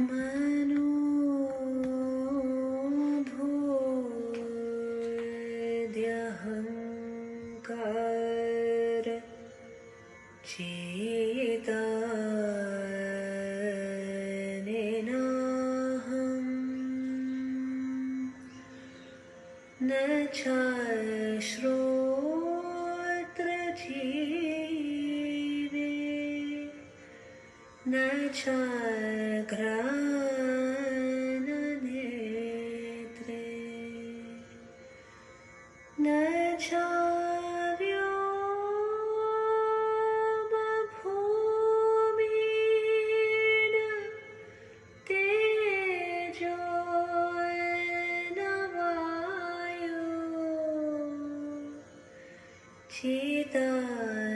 मनोभूद्यहङ्कार चेतानेनाहं न चाश्रोत्रजीवे न चाघ्राणनेत्रे न चाव्योमभूमिन तेजो न वायो चिदानन्दरूपः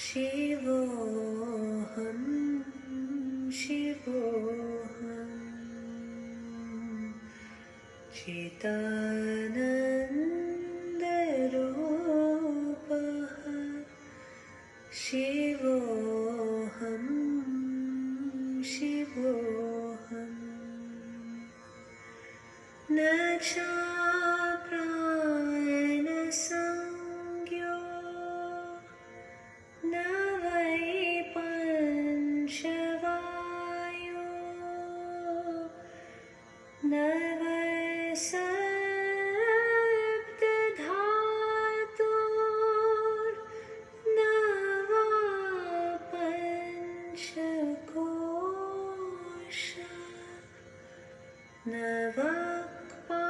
शिवोऽहं शिवोऽहं चिदानन्दरूपः शिवोऽहं शिवोऽहं न चाप्राणसंज्ञो न वै पंचवायो न वै सप्तधातुर्न वा पंचकोशा न वाक्पाणिपादं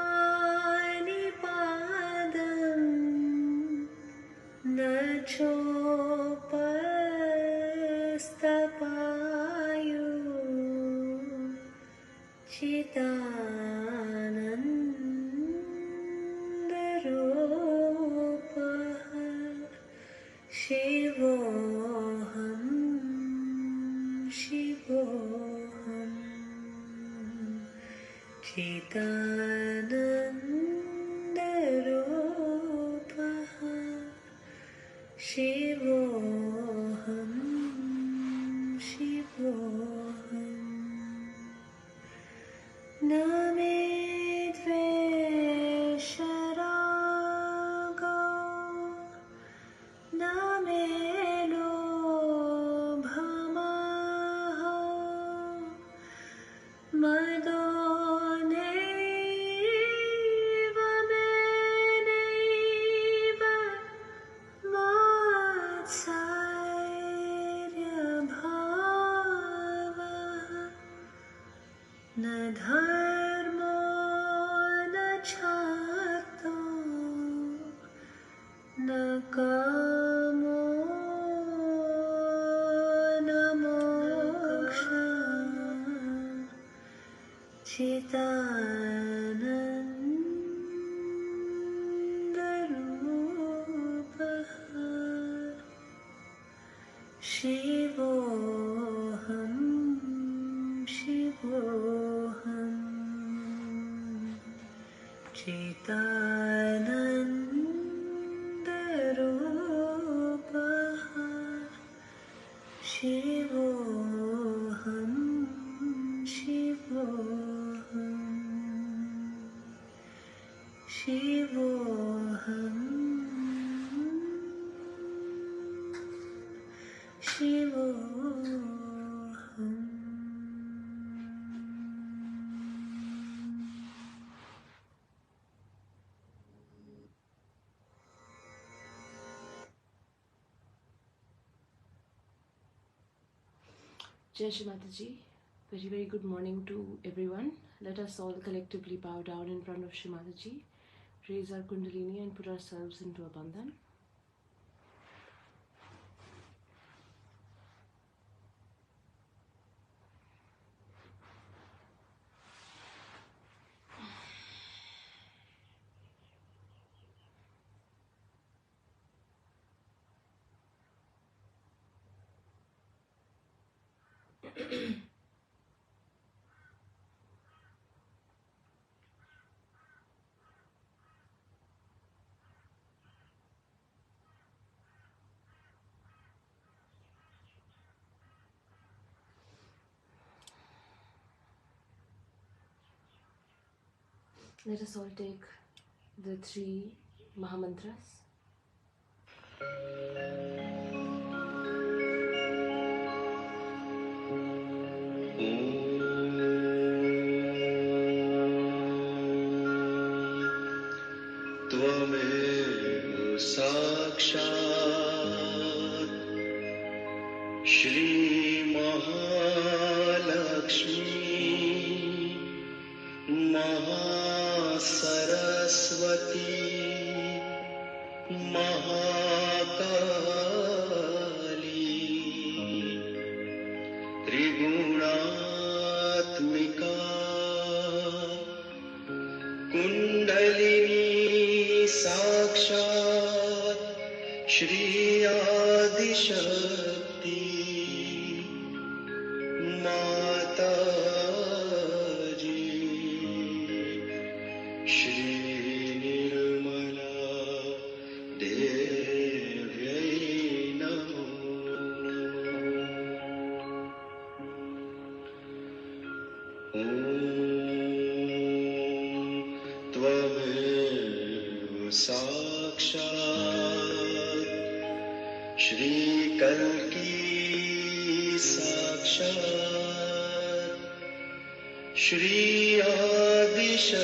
न चोपस्थपायो चिदानन्दरूपः शिवोऽहं शिवोऽहं चिदानन्दरूपः शिवोऽहं शिवोऽहं न मे द्वेषरागो न मे लोभमोहो मदो नैव मे नैव मात्सर्यभावः न धर्मो न चार्थो न कामो न मोक्षः चिदानन्दरूपः शिवोऽहं शिवोऽहं चिदानन्दरूपः शिवोऽहं शिवोऽहं शिवोऽहं शिवोऽहम् Shri Mataji, very good morning to everyone. Let us all collectively bow down in front of Shri Mataji, raise our Kundalini and put ourselves into a bandhan. Let us all take the 3 Mahamantras. त्वमेव साक्षात् श्री महालक्ष्मी महासरस्वती महाकाली त्रिगुणात्मिका कुंडलिनी साक्षात् श्री आदिशक्ति माताजी श्री निर्मला देव्यै नमो त्वमेव साक्षात् श्री कल्की साक्षात् श्री आदिशक्ति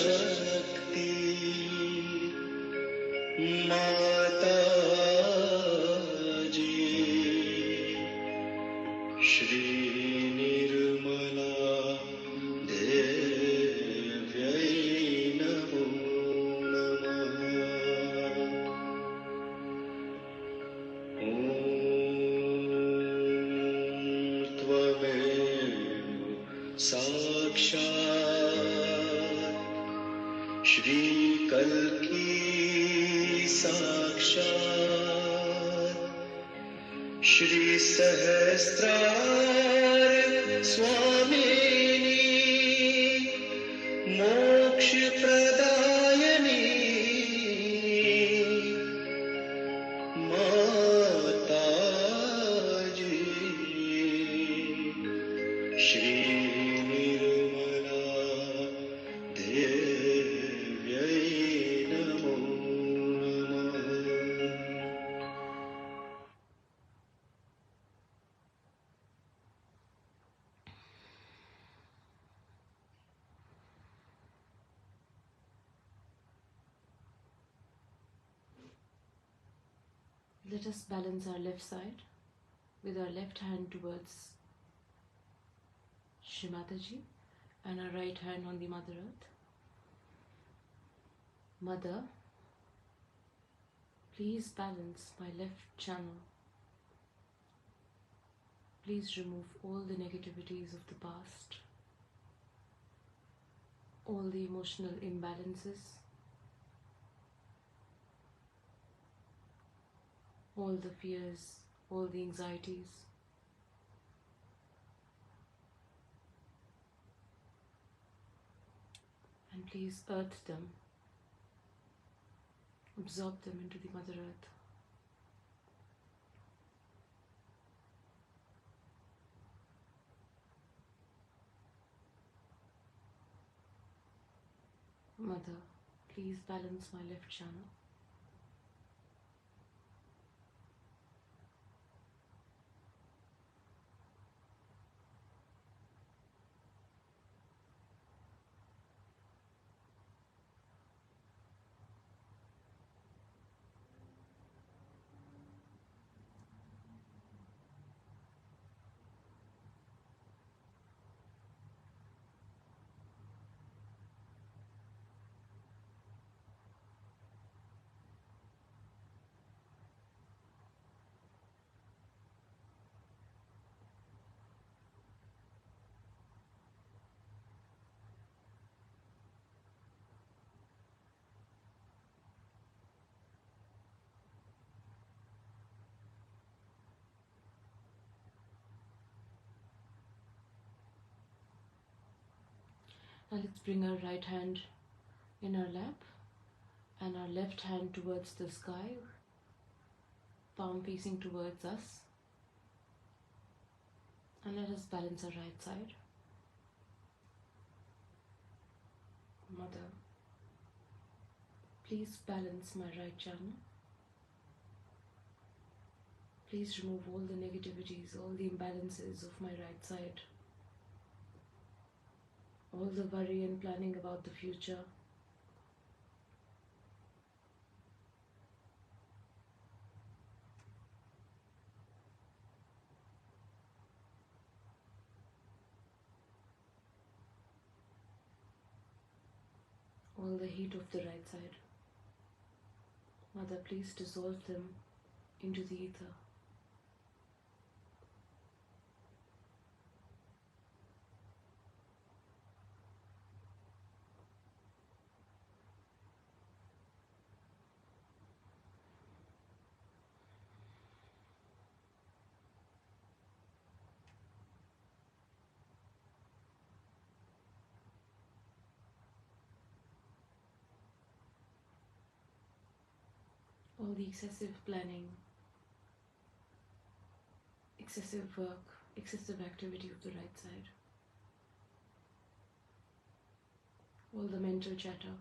माताजी श्री निर्मला देव्यै नमो नमः। त्वमेव साक्षात् श्री कल्की साक्षात् श्री सहस्रार स्वामिनी मोक्ष प्रदायिनी माताजी श्री निर्मला देव्यै नमो नमः। Let us balance our left side with our left hand towards Shri Mataji and our right hand on the Mother Earth. Mother, please balance my left channel. Please remove all the negativities of the past, all the emotional imbalances, all the fears, all the anxieties. And please earth them, absorb them into the Mother Earth. Mother, please balance my left channel. Now let's bring our right hand in our lap and our left hand towards the sky, palm facing towards us. And let us balance our right side. Mother, Please balance my right channel. Please remove all the negativities, all the imbalances of my right side, all the worry and planning about the future. All the heat of the right side. Mother, please dissolve them into the ether. All the excessive planning, excessive work, excessive activity of the right side. All the mental chatter.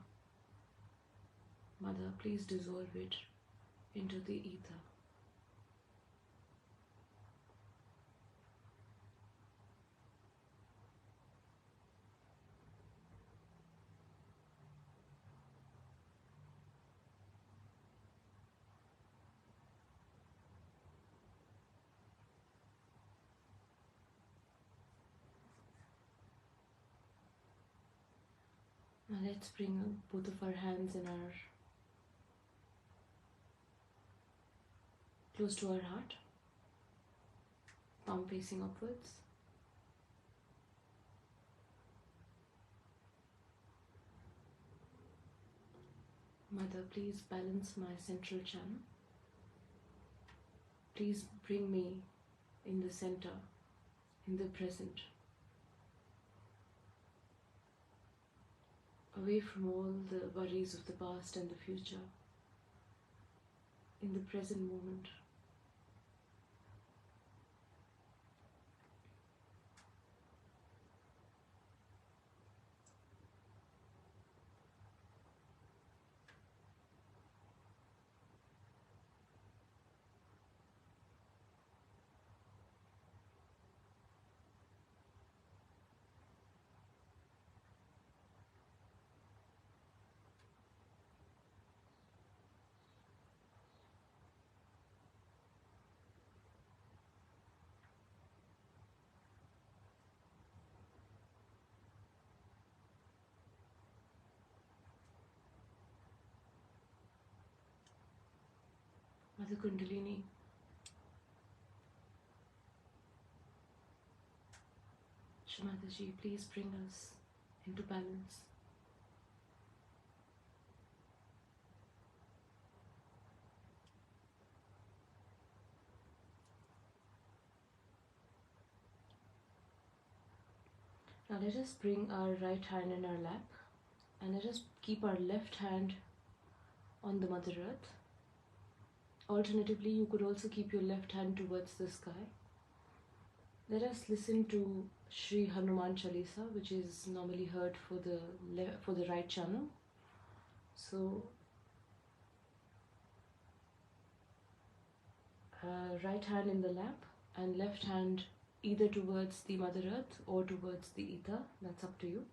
Mother, please dissolve it into the ether. Now let's bring both of our hands in our close to our heart, palm facing upwards. Mother, please balance my central channel. Please bring me in the center, in the present, away from all the worries of the past and the future, in the present moment. Mother Kundalini, Shri Mataji, please bring us into balance. Now let us bring our right hand in our lap and let us keep our left hand on the Mother Earth. Alternatively, you could also keep your left hand towards the sky. Let us listen to Shri Hanuman Chalisa, which is normally heard for the right channel. So, right hand in the lap and left hand either towards the Mother Earth or towards the ether. That's up to you.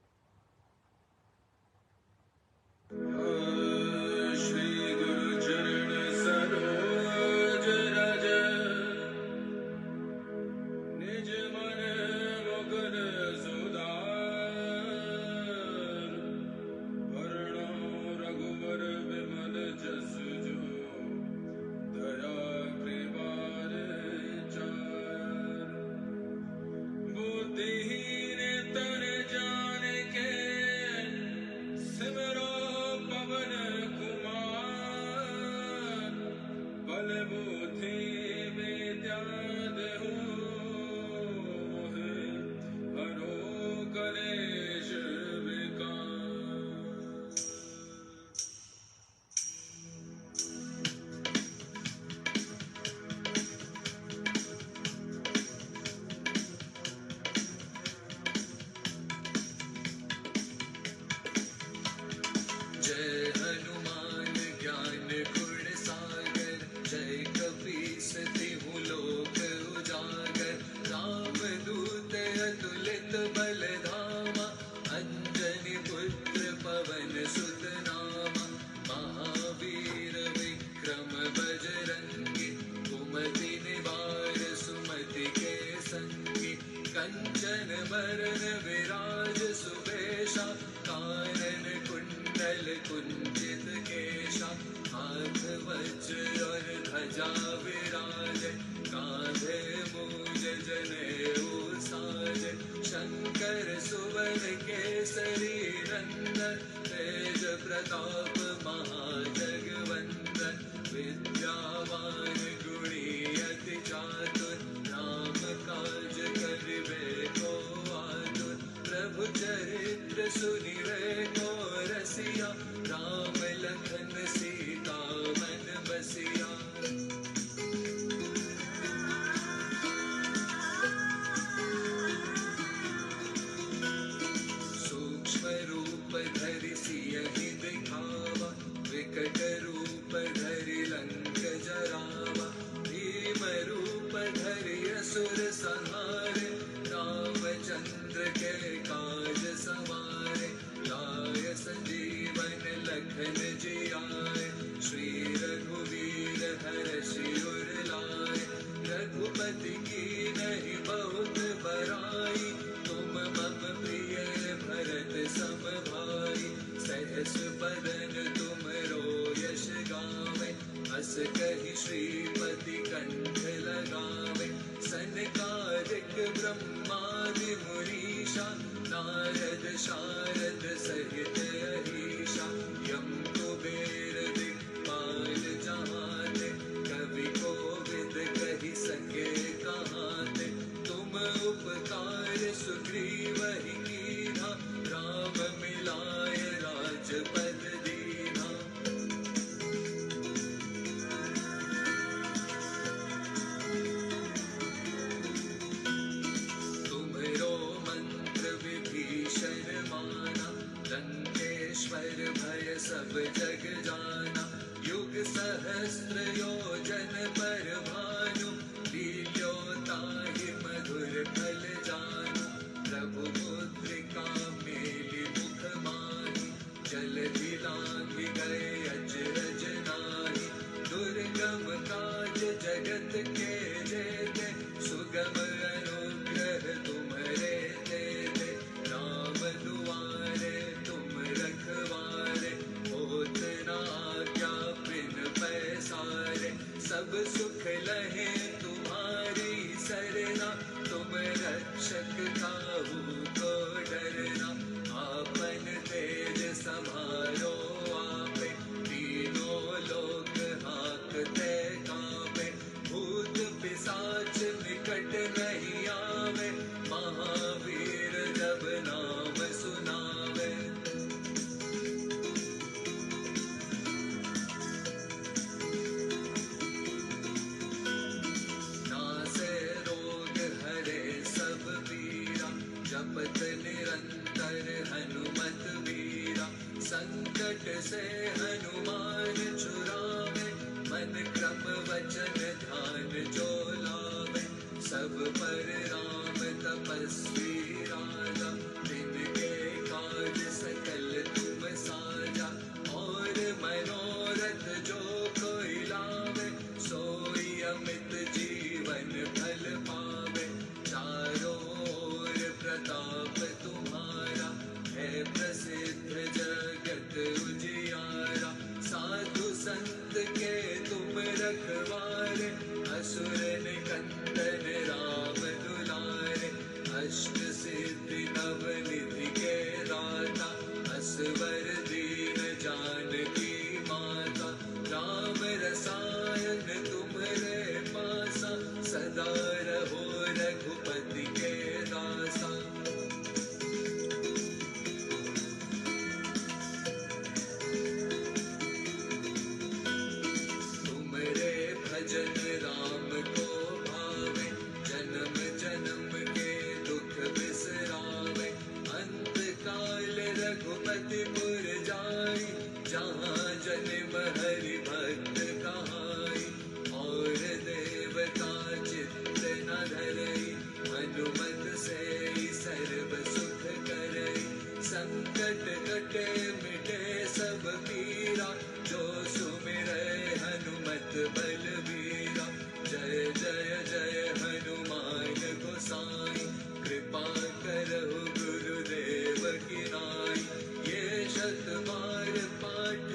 जय हनुमान कुंचित केशा, हाथ वज्र और ध्वजा विराजे, कांधे मूज जनेऊ साजे, शंकर सुवन केसरी नंदन, तेज प्रताप महाजगवंदन, विद्यावान गुणी अति चातुर, राम काज करिबे को आतुर, प्रभु चरित्र सुनिबे को रसिया, राम लखन सीता मन बसिया। सूक्ष्म रूप धरि सियहि दिखावा, विकट रूप धरि लंक जरावा, भीम रूप धरि असुर संहारे, रामचंद्र के काज सवारे, लाय संजीवन लखन जियाए, श्री रघुवीर हरषि उर लाए, रघुपति की नहीं बहुत बड़ाई, तुम मम प्रिय भरत सम भाई, सहस बदन तुमरो यश गावे, हस कहि श्रीपति कंठ लगावे, सनकादिक ब्रह्मादि मुनीषा, नारद शारद सहित अहीशा, यम कुबेर दिक्पाल जहाते, कवि कोविद कहि सके कहाते, तुम उपकार सुग्रीवहि कीन्हा, राम मिलाय राजपद दीन्हा। तुम्हरो मंत्र विभीषण माना, लंकेश्वर भय सब जग जाना, युग सहस्र योजन पर भानु, लील्यो ताहि मधुर फल जानु, प्रभु मुद्रिका मेलि मुख माहि, जलधि लांघि गए अचरज नाहि, दुर्गम काज जगत के जेते, सुगम अनुग्रह तुम्हरे तेते, राम दुआरे तुम रखवारे, होत न आज्ञा बिन पैसारे, सब सुख लहे तुम्हारी सरना, तुम रक्षक काहू को डरना, आपन तेज समारो आपे, तीनों लोक हांकते कांपे, भूत पिशाच निकट नहीं आवे, महावीर जब नाम सुनावे। नासे रोग हरे सब पीरा, जपत निरंतर हनुमत वीरा, संकट से हनुमान छुड़ावे, मन क्रम वचन ध्यान जो लावे, सब पर राम तपस्वी राजा, तिनके काज सकल तुम साजा, और मनोरथ जो कोई लावे, सोई अमित जीवन फल पावे, चारों ओर प्रताप तुम्हारा, है प्रसिद्ध जगत उजियारा, साधु संत के तुम रखवारे, असुर निकंदन राम दुलारे, अष्ट सिद्धि नव निधि के दाता, असवर दीन जानकी माता, राम रसायन तुम्हरे पासा, सदा रहो रघुपति के दासा। तुमरे भजन राम को भावे, जन्म जन्म के दुख बिसरावे, अंत काल रघुपति पुर जाई, जहाँ जन्म हरि भक्त कहाई, और देवता चित्त न धरई, हनुमत से सर्व सुख करई, संकट कटे मिटे सब पीरा, जो सुमिरै हनुमत बलबीरा, जय जय जय हनुमान गोसाई, कृपा करहु गुरुदेव की नाई, ये शत बार पाठ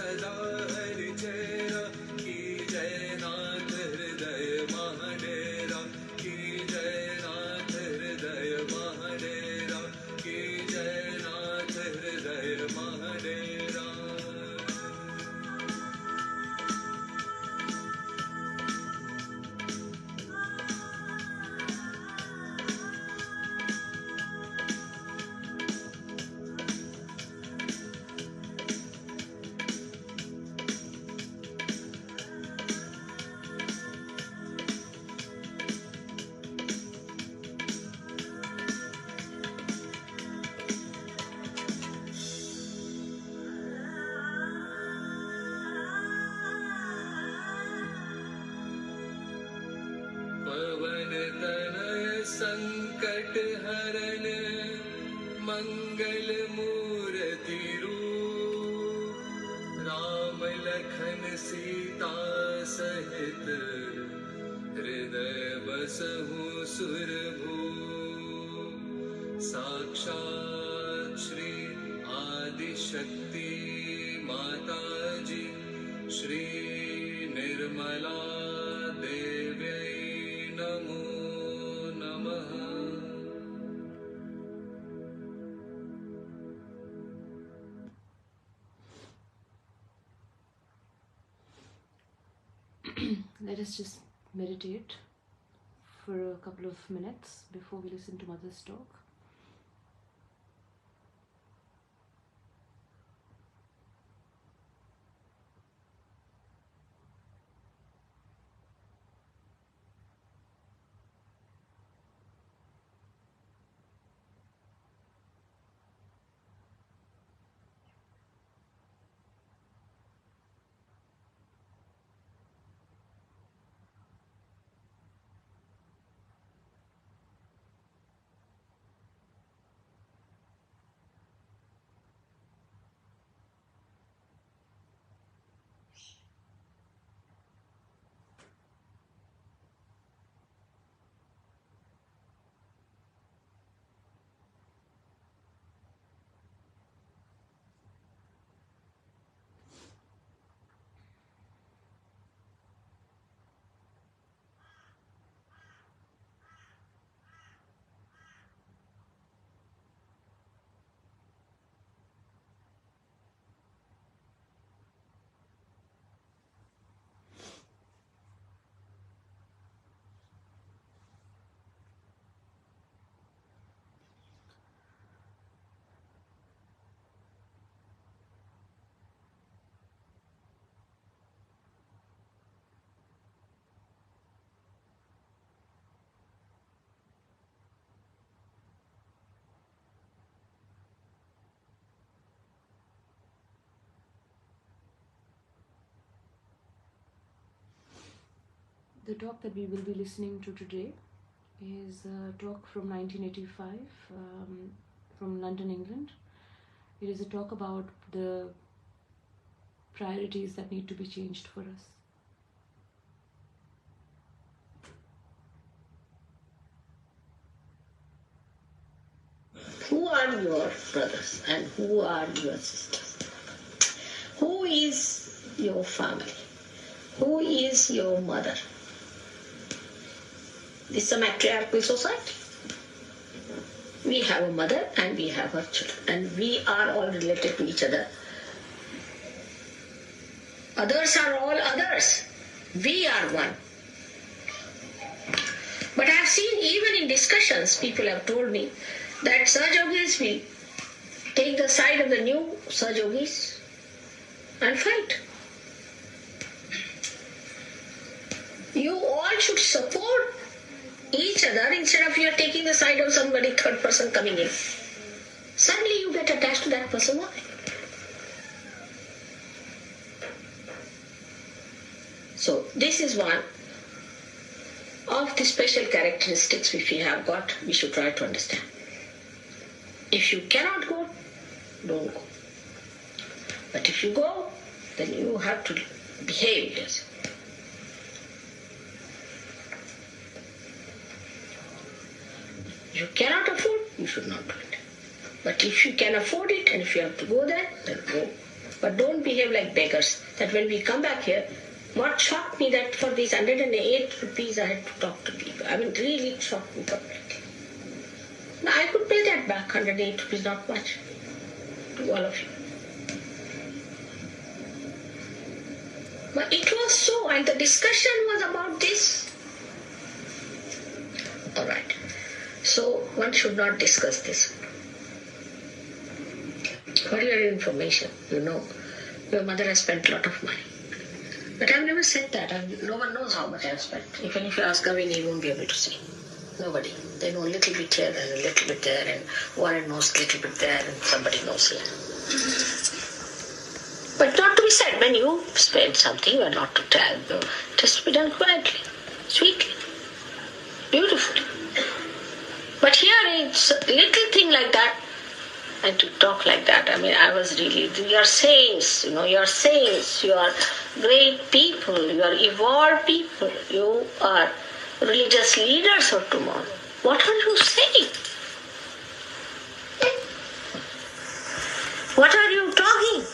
सदा हरि चेरा की जय नाथ हृदय महाडेरा की जय नाथ हृदय महाडेरा की जय नाथ हृदय महाडेरा पवन तनय संकट हरण मंगल मूर्ति रूप राम लखन सीता सहित हृदय बसहु सुरभूप साक्षात् श्री आदिशक्ति माता जी श्री निर्मला देव्यै नमो नमः Let us just meditate for a couple of minutes before we listen to Mother's talk. The talk that we will be listening to today is a talk from 1985 from London, England. It is a talk about the priorities that need to be changed for us. Who are your brothers and who are your sisters? Who is your family? Who is your mother? This is a matriarchal society. We have a mother and we have her children, and we are all related to each other. Others are all others. We are one. But I have seen even in discussions, people have told me that Sahajogis will take the side of the new Sahajogis and fight. You all should support each other instead of you are taking the side of somebody, third person coming in. Suddenly you get attached to that person. Why? So this is one of the special characteristics which we have got, we should try to understand. If you cannot go, don't go. But if you go, then you have to behave this. You cannot afford, you should not do it. But if you can afford it and if you have to go there, then go. But don't behave like beggars. That when we come back here, what shocked me that for these 108 rupees I had to talk to people. I mean, really it shocked me completely. Now, I could pay that back, 108 rupees, not much, to all of you. But it was so, and the discussion was about this. Alright. So, one should not discuss this. For your information, you know, your mother has spent a lot of money. But I've never said that. No one knows how much I've spent. Even if you ask Gavin, he won't be able to say. Nobody. They know a little bit here and a little bit there, and Warren knows a little bit there, and somebody knows here. But not to be said, when you spend something, you are not to tell. It has to be done quietly, sweetly, beautifully. But here it's a little thing like that, and to talk like that, I mean, I was really, you are saints, you are saints, you are great people, you are evolved people, you are religious leaders of tomorrow. What are you saying? What are you talking?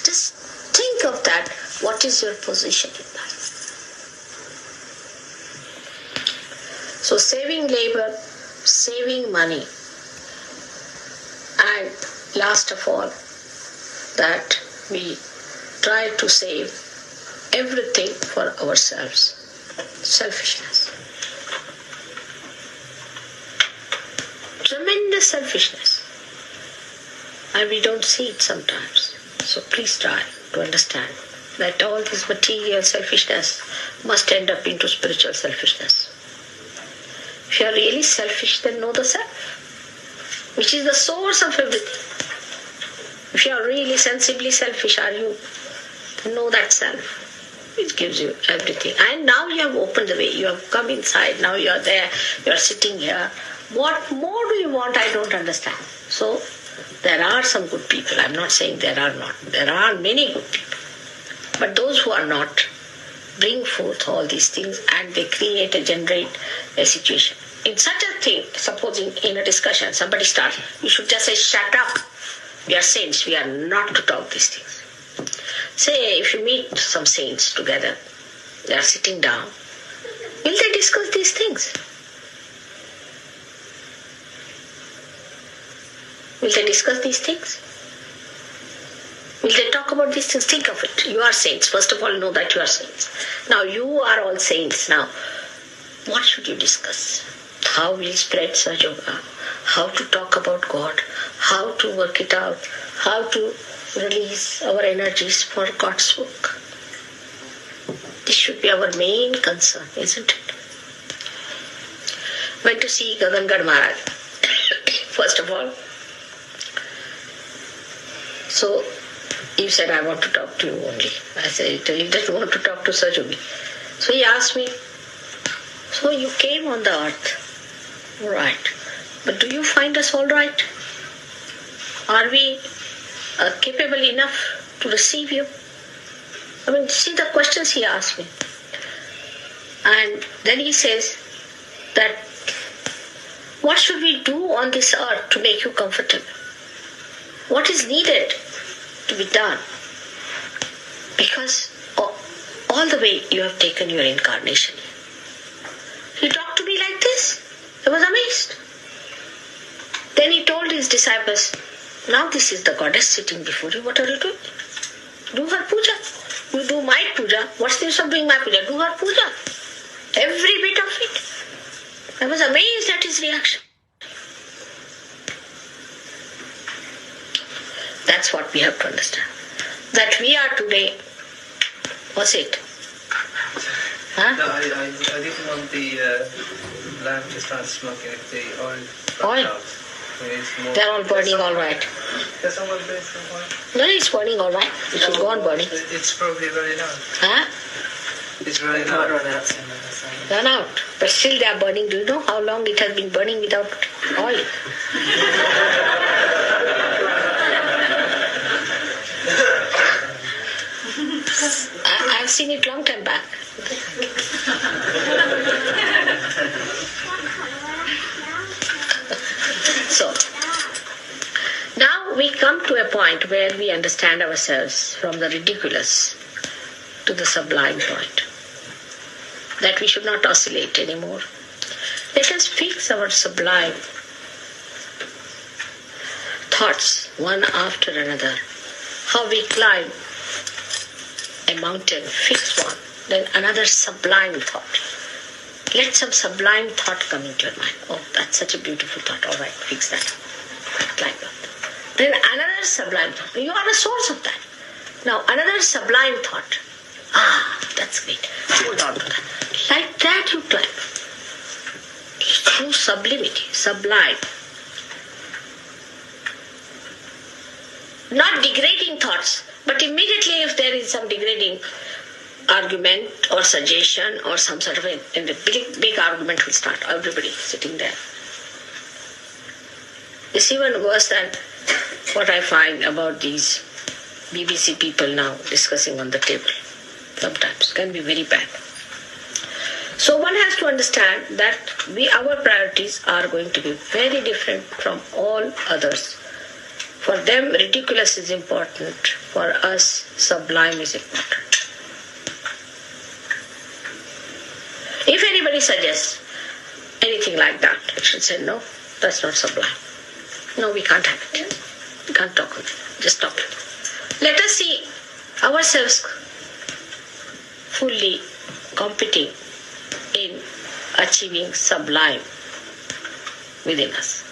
Just think of that. What is your position in life? So saving labor, saving money, and last of all, that we try to save everything for ourselves. Selfishness. Tremendous selfishness. And we don't see it sometimes. So please try to understand that all this material selfishness must end up into spiritual selfishness. If you are really selfish, then know the self, which is the source of everything. If you are really sensibly selfish, are you? Then know that self, which gives you everything. And now you have opened the way. You have come inside. Now you are there. You are sitting here. What more do you want? I don't understand. So there are some good people. I'm not saying there are not. There are many good people. But those who are not bring forth all these things, and they create and generate a situation. In such a thing, supposing in a discussion, somebody starts, you should just say, shut up. We are saints. We are not to talk these things. Say, if you meet some saints together, they are sitting down, will they discuss these things? Will they discuss these things? Will they talk about these things? Think of it. You are saints. First of all, know that you are saints. Now, you are all saints. Now, what should you discuss? How we spread Sahaja? How to talk about God? How to work it out? How to release our energies for God's work? This should be our main concern, isn't it? Went to see Gagangad Maharaj. First of all, so he said, I want to talk to you only. I said, he doesn't want to talk to Sajogi. So he asked me, so you came on the earth, all right, but do you find us all right? Are we capable enough to receive you? I mean, see the questions he asked me. And then he says that, what should we do on this earth to make you comfortable? What is needed to be done? Because all the way you have taken your incarnation. He talked to me like this. I was amazed. Then he told his disciples, now this is the goddess sitting before you. What are you doing? Do her puja. You do my puja. What's the use of doing my puja? Do her puja. Every bit of it. I was amazed at his reaction. That's what we have to understand. That we are today. What's it? Huh? No, I didn't want the lamp to start smoking if the oil. Oil? Out. They're all burning all right. Does someone burn some oil? No, it's burning all right. It should go on burning. It's probably very loud. Huh? It's really loud. Run out. But still they are burning. Do you know how long it has been burning without oil? I've seen it long time back. So, now we come to a point where we understand ourselves from the ridiculous to the sublime point, that we should not oscillate anymore. Let us fix our sublime thoughts one after another. How we climb a mountain, fix one, then another sublime thought. Let some sublime thought come into your mind. Oh, that's such a beautiful thought. All right, fix that. Climb up. Then another sublime thought. You are the source of that. Now another sublime thought. Ah, that's great. Hold on to that. Like that you climb. Through sublimity, sublime. Not degrading thoughts, but immediately if there is some degrading argument or suggestion or some sort of a big argument will start. Everybody sitting there. It's even worse than what I find about these BBC people now discussing on the table. Sometimes can be very bad. So one has to understand that our priorities are going to be very different from all others. For them, ridiculous is important. For us, sublime is important. If anybody suggests anything like that, I should say, no, that's not sublime. No, we can't have it. We can't talk on it. Just stop it. Let us see ourselves fully competing in achieving sublime within us.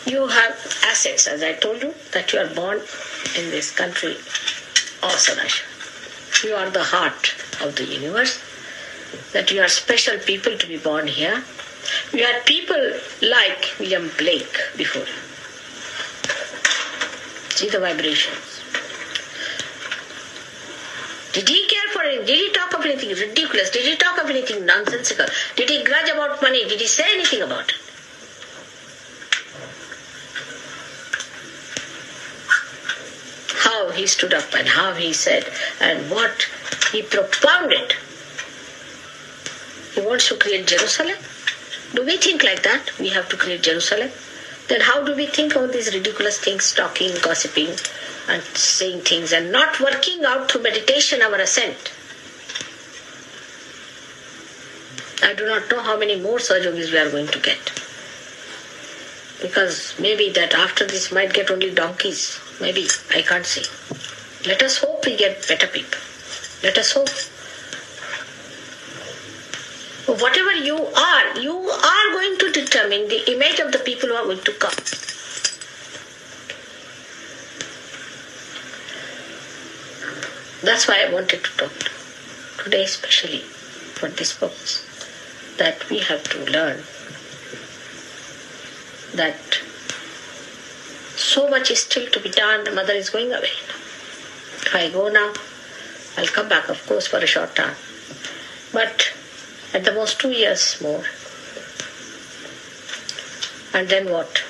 You have assets, as I told you, that you are born in this country of Sahaja. You are the heart of the universe, that you are special people to be born here. You are people like William Blake before you. See the vibrations. Did he care for anything? Did he talk of anything ridiculous? Did he talk of anything nonsensical? Did he grudge about money? Did he say anything about it? How he stood up and how he said and what he propounded. He wants to create Jerusalem. Do we think like that? We have to create Jerusalem. Then how do we think of these ridiculous things, talking, gossiping, and saying things and not working out through meditation our ascent? I do not know how many more Sahajogis we are going to get. Because maybe that after this might get only donkeys. Maybe, I can't say. Let us hope we get better people. Let us hope. Whatever you are going to determine the image of the people who are going to come. That's why I wanted to talk today, especially for this purpose, that we have to learn that so much is still to be done. The mother is going away. If I go now, I'll come back, of course, for a short time. But at the most 2 years more. And then what?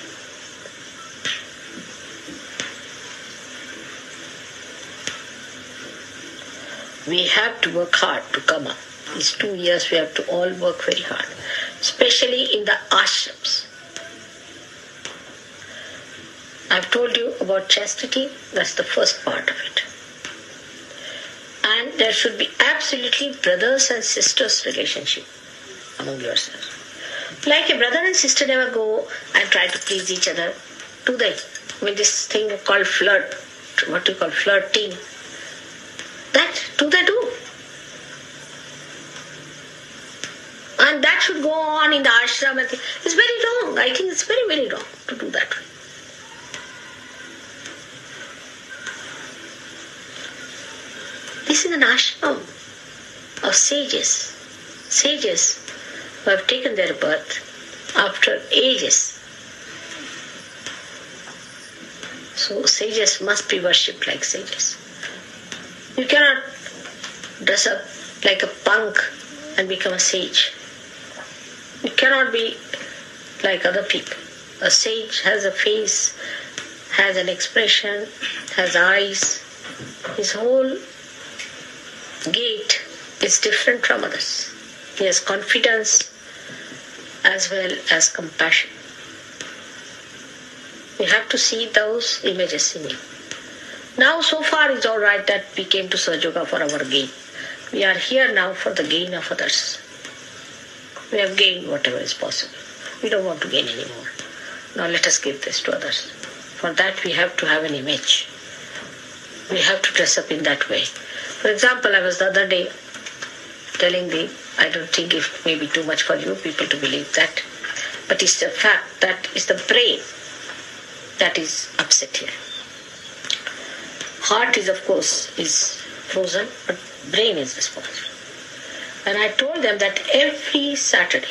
We have to work hard to come up. These 2 years we have to all work very hard, especially in the ashrams. I've told you about chastity, that's the first part of it. And there should be absolutely brothers and sisters relationship among yourselves. Like a brother and sister never go and try to please each other, do they? I mean, this thing called flirt, what do you call flirting, that do they do? And that should go on in the ashram. And it's very wrong. I think it's very, very wrong to do that. This is an ashram of sages. Sages who have taken their birth after ages. So sages must be worshipped like sages. You cannot dress up like a punk and become a sage. You cannot be like other people. A sage has a face, has an expression, has eyes. His whole gait is different from others. He has confidence as well as compassion. We have to see those images in you. Now, so far it's all right that we came to Sahaja Yoga for our gain. We are here now for the gain of others. We have gained whatever is possible. We don't want to gain anymore. Now let us give this to others. For that we have to have an image. We have to dress up in that way. For example, I was the other day telling I don't think it may be too much for you people to believe that, but it's the fact that it's the brain that is upset here. Heart is, of course, is frozen, but brain is responsible. And I told them that every Saturday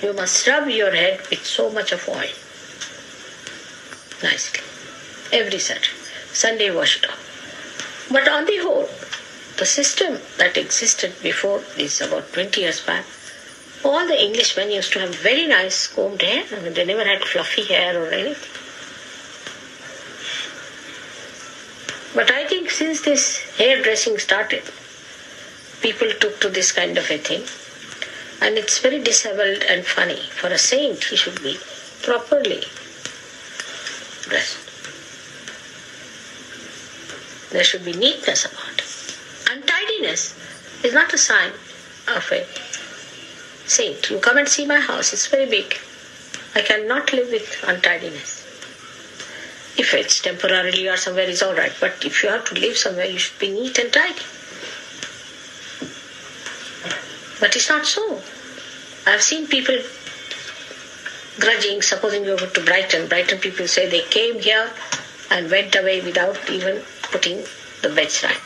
you must rub your head with so much of oil. Nicely. Every Saturday. Sunday wash it off. But on the whole, the system that existed before this, about 20 years back, all the Englishmen used to have very nice combed hair. I mean, they never had fluffy hair or anything. But I think since this hairdressing started, people took to this kind of a thing. And it's very disheveled and funny. For a saint, he should be properly dressed. There should be neatness about it. Untidiness is not a sign of a saint. You come and see my house, it's very big. I cannot live with untidiness. If it's temporarily or somewhere, it's all right. But if you have to live somewhere, you should be neat and tidy. But it's not so. I've seen people grudging, supposing you go to Brighton. Brighton people say they came here and went away without even putting the beds right.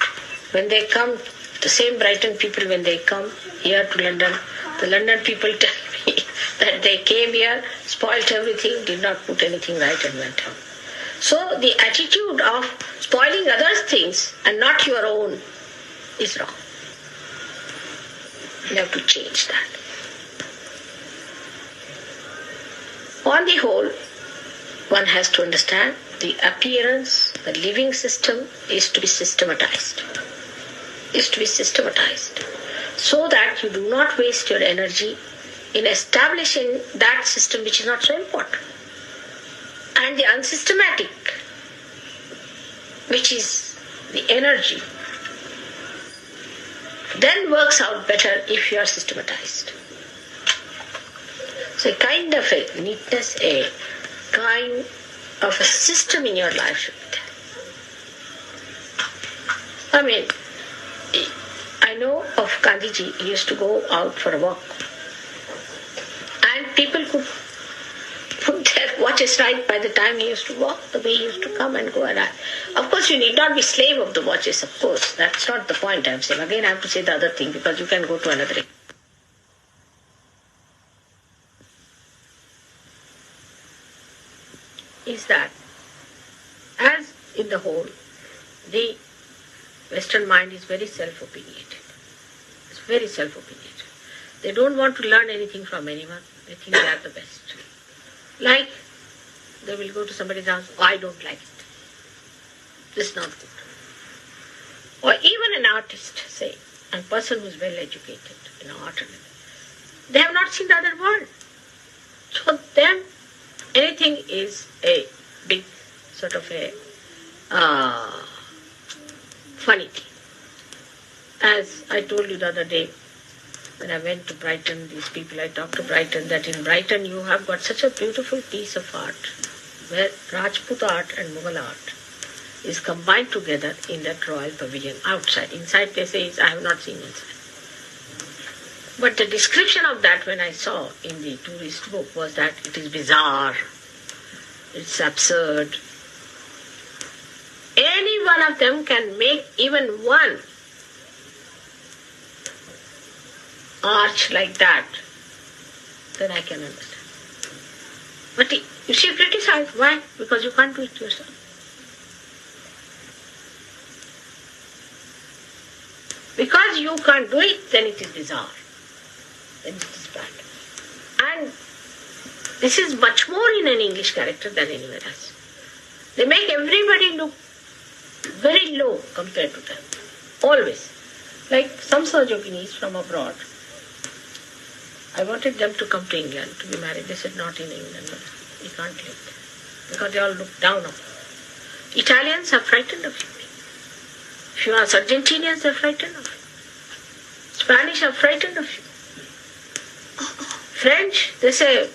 When they come, the same Brighton people, when they come here to London, the London people tell me that they came here, spoilt everything, did not put anything right and went home. So the attitude of spoiling others' things and not your own is wrong. You have to change that. On the whole, one has to understand the appearance, the living system is to be systematized. Is to be systematized. So that you do not waste your energy in establishing that system which is not so important. And the unsystematic, which is the energy, then works out better if you are systematized. So a kind of a neatness, a kind of a system in your life should be there. I mean, I know of Gandhiji, he used to go out for a walk. And people could put their watches right by the time he used to walk, the way he used to come and go around. Of course, you need not be slave of the watches, of course. That's not the point I'm saying. Again, I have to say the other thing because you can go to another. Is that, as in the whole, the Western mind is very self-opinionated. It's very self-opinionated. They don't want to learn anything from anyone. They think they are the best. Like, they will go to somebody's house, oh, I don't like it. This is not good. Or even an artist, say, a person who is well educated in art and everything, they have not seen the other world. So them, anything is a big sort of a funny thing. As I told you the other day, when I went to Brighton, these people I talked to Brighton, that in Brighton you have got such a beautiful piece of art, where Rajput art and Mughal art is combined together in that royal pavilion outside. Inside they say, I have not seen inside. But the description of that when I saw in the tourist book was that it is bizarre, it's absurd. Any one of them can make even one arch like that, then I can understand. But you see, criticize. Why? Because you can't do it yourself. Because you can't do it, then it is bizarre. Then it is bad. And this is much more in an English character than anywhere else. They make everybody look very low compared to them. Always. Like some Sahajoginis from abroad. I wanted them to come to England to be married. They said, not in England. You can't live there. because they all look down upon you. Italians are frightened of you. If you ask Argentinians, they're frightened of you. Spanish are frightened of you. French, they say,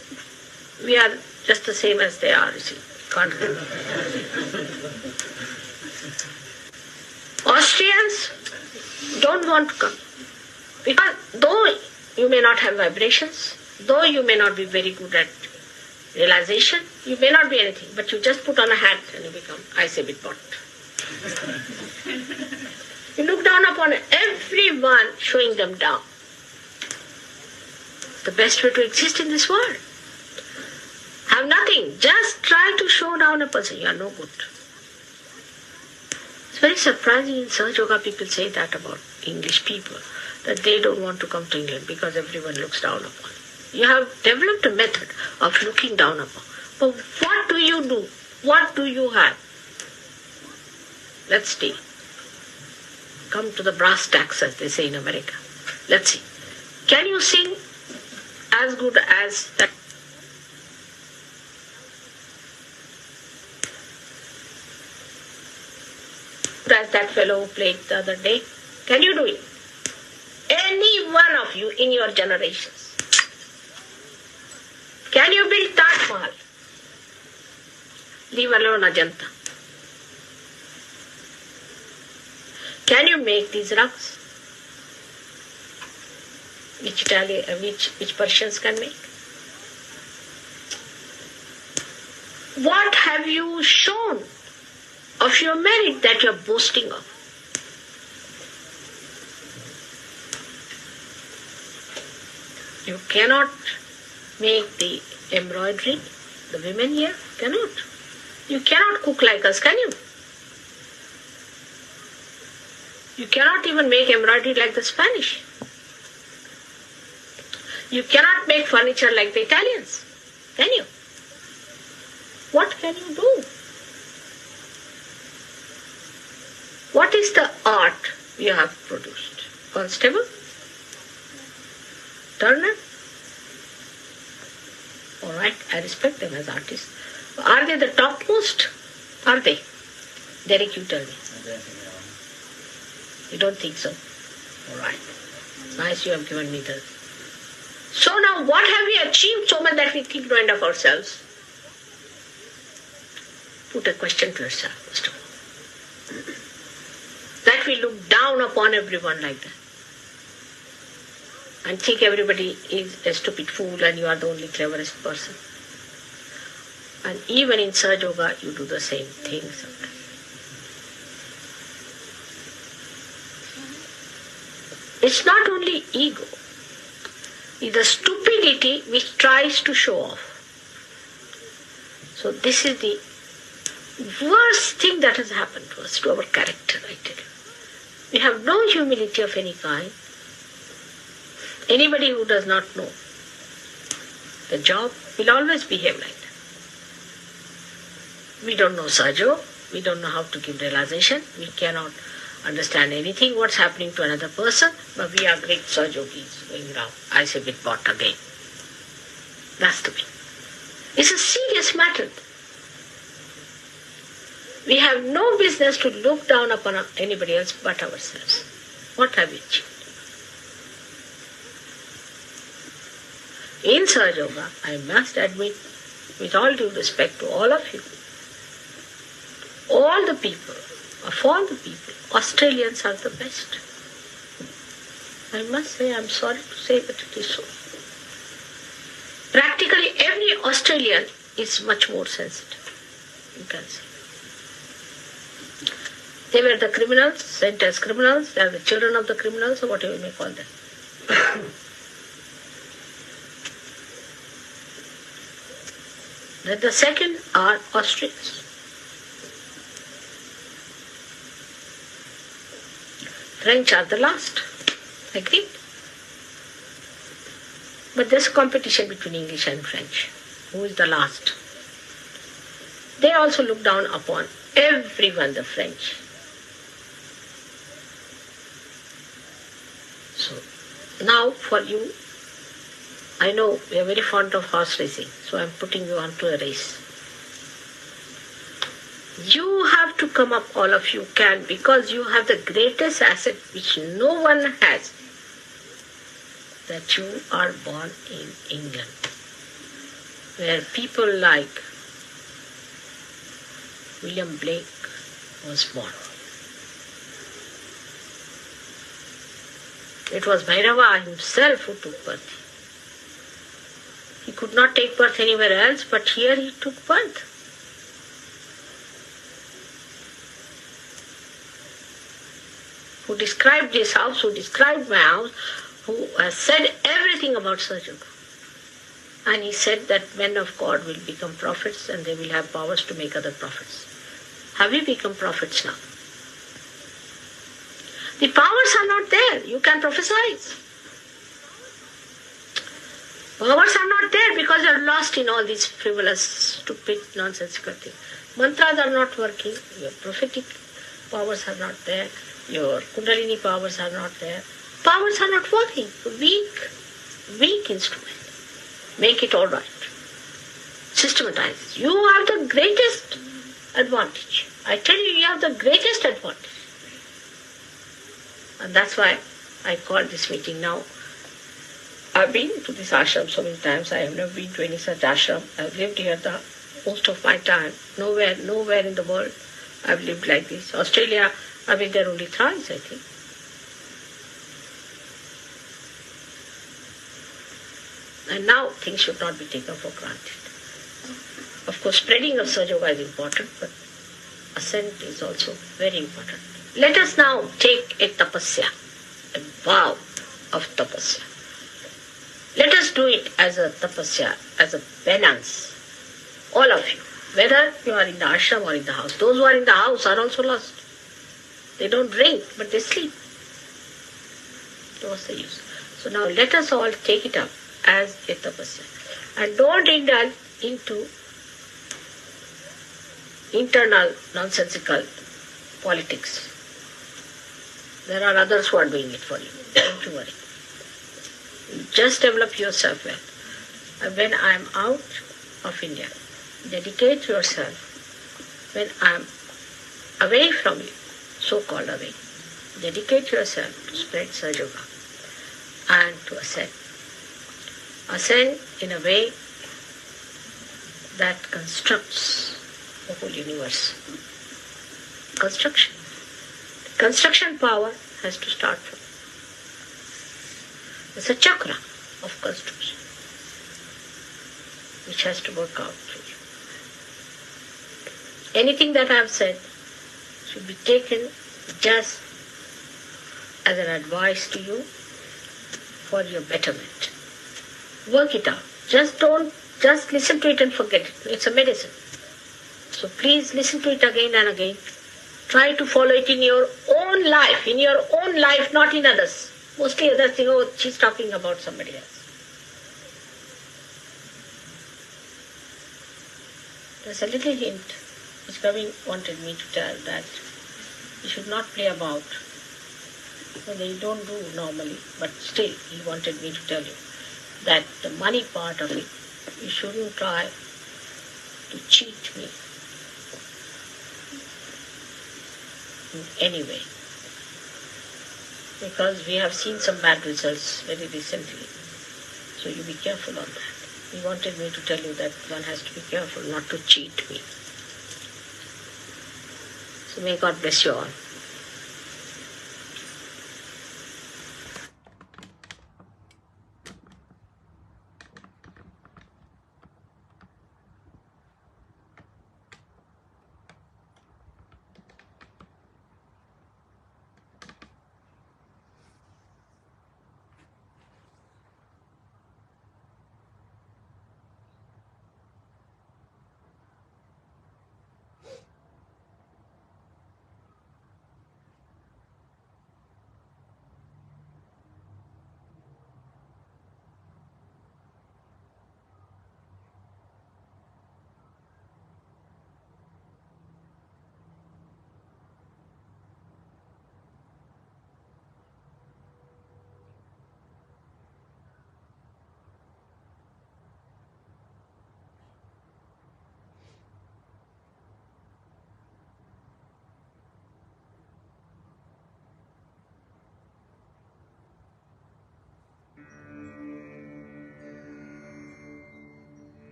we are just the same as they are, you see. Can't Austrians don't want to come. Because though you may not have vibrations, though you may not be very good at realization, you may not be anything, but you just put on a hat and you become, I say, bit bot. You look down upon everyone, showing them down. The best way to exist in this world. Have nothing. Just try to show down a person. You are no good. It's very surprising in Sahaja Yoga people say that about English people, that they don't want to come to England because everyone looks down upon. You have developed a method of looking down upon. But what do you do? What do you have? Let's see. Come to the brass tacks, as they say in America. Let's see. Can you sing as good as that? As that fellow who played the other day? Can you do it? Any one of you in your generations. Can you build Taj Mahal? Leave alone Ajanta. Can you make these rugs? Which Persians can make? What have you shown of your merit that you are boasting of? You cannot make the embroidery, the women here cannot. You cannot cook like us, can you? You cannot even make embroidery like the Spanish. You cannot make furniture like the Italians, can you? What can you do? What is the art you have produced? Constable? Turner? All right, I respect them as artists. Are they the topmost? Are they? Derek, you tell me. You don't think so? All right. Nice, you have given me the... So now, what have we achieved so much that we think no end of ourselves? Put a question to yourself, first of all. That we look down upon everyone like that. And think everybody is a stupid fool and you are the only cleverest person. And even in Sahaja Yoga, you do the same thing sometimes. It's not only ego. It's the stupidity which tries to show off. So this is the worst thing that has happened to us, to our character, I tell you. We have no humility of any kind. Anybody who does not know the job will always behave like that. We don't know Sahaja, we don't know how to give realization, we cannot understand anything what's happening to another person, but we are great Sahaja yogis going around. I say bit bot again. That's the thing. It's a serious matter. We have no business to look down upon anybody else but ourselves. What have we achieved? In Sahaja Yoga, I must admit, with all due respect to all of you, all the people, of all the people, Australians are the best. I must say, I'm sorry to say, but it is so. Practically every Australian is much more sensitive, you can say. They were the criminals, sent as criminals, they are the children of the criminals, or whatever you may call them. Then the second are Austrians. French are the last. Agreed? But there's a competition between English and French. Who is the last? They also look down upon everyone, the French. So, now for you, I know we are very fond of horse racing, so I'm putting you onto a race. You have to come up, all of you can, because you have the greatest asset which no one has, that you are born in England, where people like William Blake was born. It was Bhairava himself who took birth. He could not take birth anywhere else, but here he took birth. Who described this house, who described my house, who has said everything about Sahaja. And he said that men of God will become prophets and they will have powers to make other prophets. Have we become prophets now? The powers are not there. You can prophesy. Powers are not there because you are lost in all these frivolous, stupid, nonsensical things. Mantras are not working. Your prophetic powers are not there. Your Kundalini powers are not there. Powers are not working. Weak instrument. Make it all right. Systematize. You have the greatest advantage. I tell you, you have the greatest advantage. And that's why I called this meeting now. I've been to this ashram so many times. I have never been to any such ashram. I've lived here the most of my time. Nowhere in the world I've lived like this. Australia, I've been there only thrice, I think. And now things should not be taken for granted. Of course, spreading of Sahaja Yoga is important, but ascent is also very important. Let us now take a tapasya, a vow of tapasya. Let us do it as a tapasya, as a penance. All of you, whether you are in the ashram or in the house. Those who are in the house are also lost. They don't drink, but they sleep. So what's the use? So now let us all take it up as a tapasya. And don't indulge into internal nonsensical politics. There are others who are doing it for you. Don't you worry. Just develop yourself well. And when I am out of India, dedicate yourself. When I am away from you, so-called away, dedicate yourself to spread Sahaja Yoga and to ascend. Ascend in a way that constructs the whole universe. Construction. Construction power has to start from. It's a chakra of construction which has to work out for you. Anything that I have said should be taken just as an advice to you for your betterment. Work it out. Just listen to it and forget it. It's a medicine. So please listen to it again and again. Try to follow it in your own life, not in others. Mostly others think, oh, she's talking about somebody else. There's a little hint which Kavin wanted me to tell, that you should not play about. Well, they don't do normally, but still he wanted me to tell you that the money part of it, you shouldn't try to cheat me in any way. Because we have seen some bad results very recently. So you be careful on that. He wanted me to tell you that one has to be careful not to cheat me. So may God bless you all.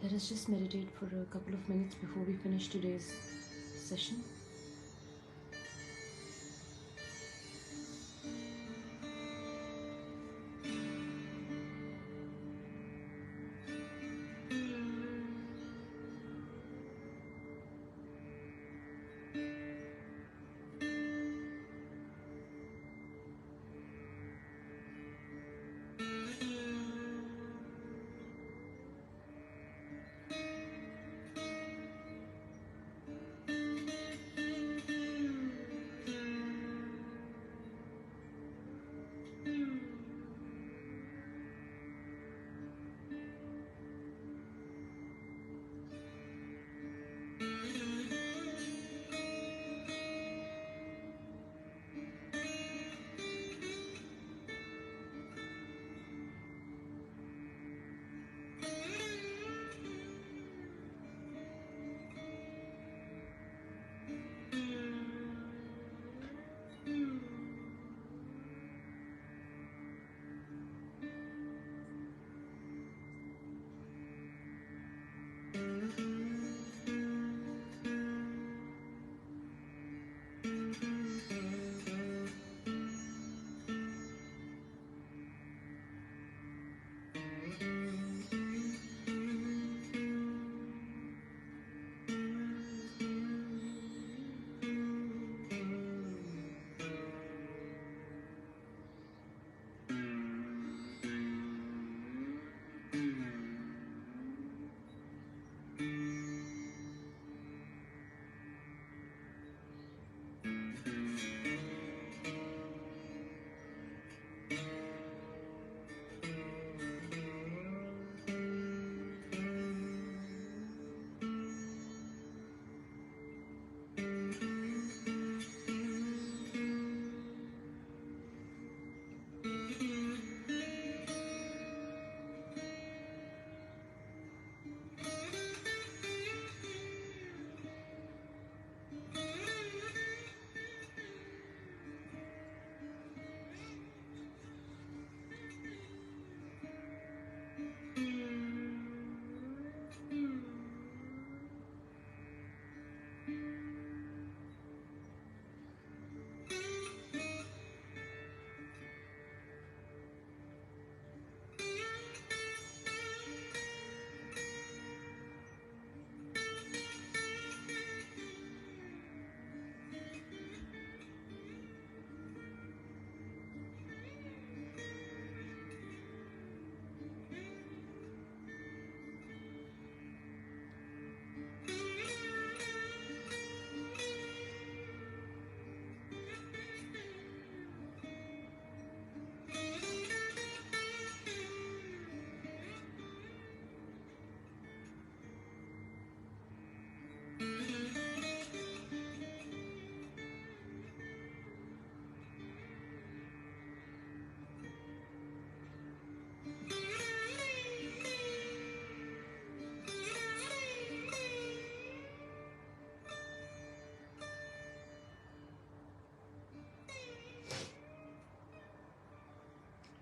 Let us just meditate for a couple of minutes before we finish today's session.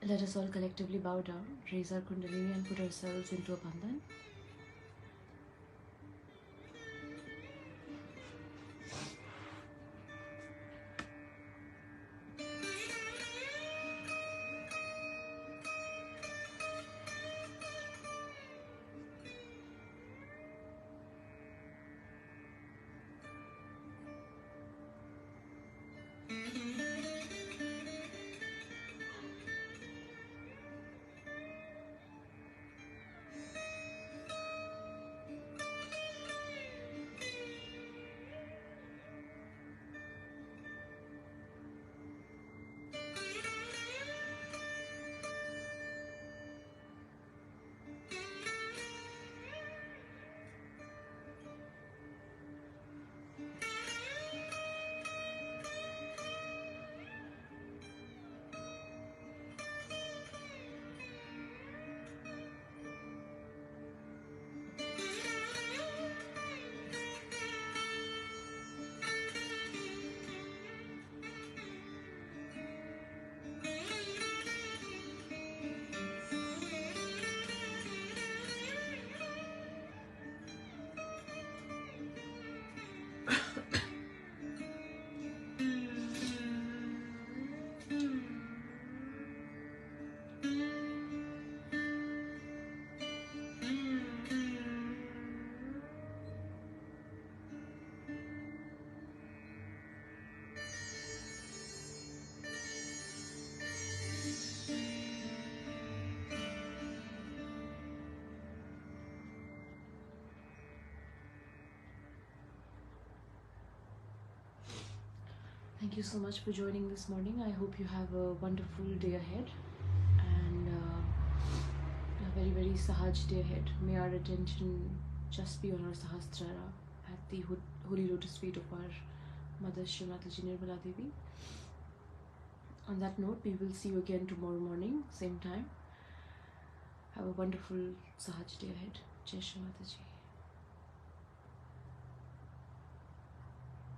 Let us all collectively bow down, raise our Kundalini and put ourselves into a bandhan. Thank you so much for joining this morning. I hope you have a wonderful day ahead and a very, very Sahaj day ahead. May our attention just be on our Sahasrara at the holy lotus feet of our Mother Shri Mataji Nirmala Devi. On that note, we will see you again tomorrow morning, same time. Have a wonderful Sahaj day ahead. Jai Shri Mataji.